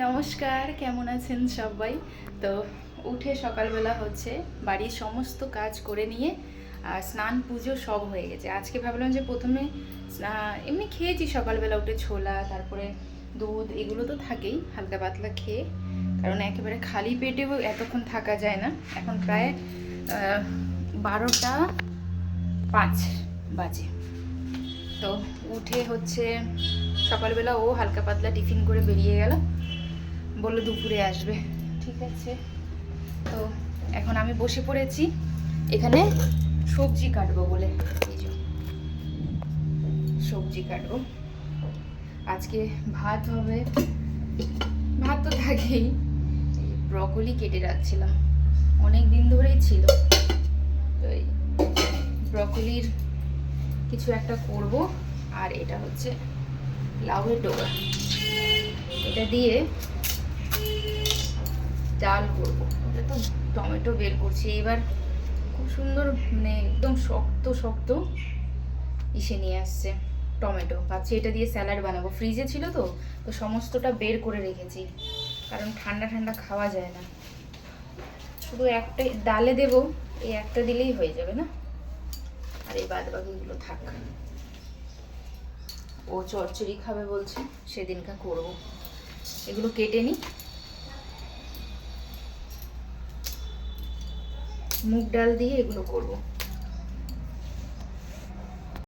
নমস্কার, কেমন আছেন সবাই? তো উঠে সকালবেলা হচ্ছে বাড়ির সমস্ত কাজ করে নিয়ে স্নান পুজো সব হয়ে গেছে। আজকে ভাবলাম যে প্রথমে এমনি খেয়েছি সকালবেলা উঠে ছোলা, তারপরে দুধ, এগুলো তো থাকেই, হালকা পাতলা খেয়ে, কারণ একেবারে খালি পেটেও এতক্ষণ থাকা যায় না। এখন প্রায় 12টা 5 বাজে। তো উঠে হচ্ছে সকালবেলা ও হালকা পাতলা টিফিন করে বেরিয়ে গেল, বললো দুপুরে আসবে। ঠিক আছে, তো এখন আমি বসে পড়েছি এখানে সবজি কাটবো বলে। এই যে সবজি কাটবো, আজকে ভাত হবে, ভাত তো থাকেই। ব্রকলি কেটে রাখছিলাম, অনেক দিন ধরেই ছিল, তো এই ব্রকলির কিছু একটা করব। আর এটা হচ্ছে লাউয়ের ডোগা, এটা দিয়ে ডাল করবো। ওটা তো টমেটো বের করছি এবার, খুব সুন্দর, মানে একদম শক্ত শক্ত ইসে নিয়ে আসছে টমেটো। ভাবছি এটা দিয়ে স্যালাড বানাবো, ফ্রিজে ছিল তো, তো সমস্তটা বের করে রেখেছি, কারণ ঠান্ডা ঠান্ডা খাওয়া যায় না। শুধু একটাই ডালে দেবো, এই একটা দিলেই হয়ে যাবে না, আর এই বাদ বাকিগুলো থাক। ও চচ্চড়ি খাবে বলছে, সেদিনকা করবো। এগুলো কেটে নিই, মুগ ডাল দিয়ে এগুলো করব।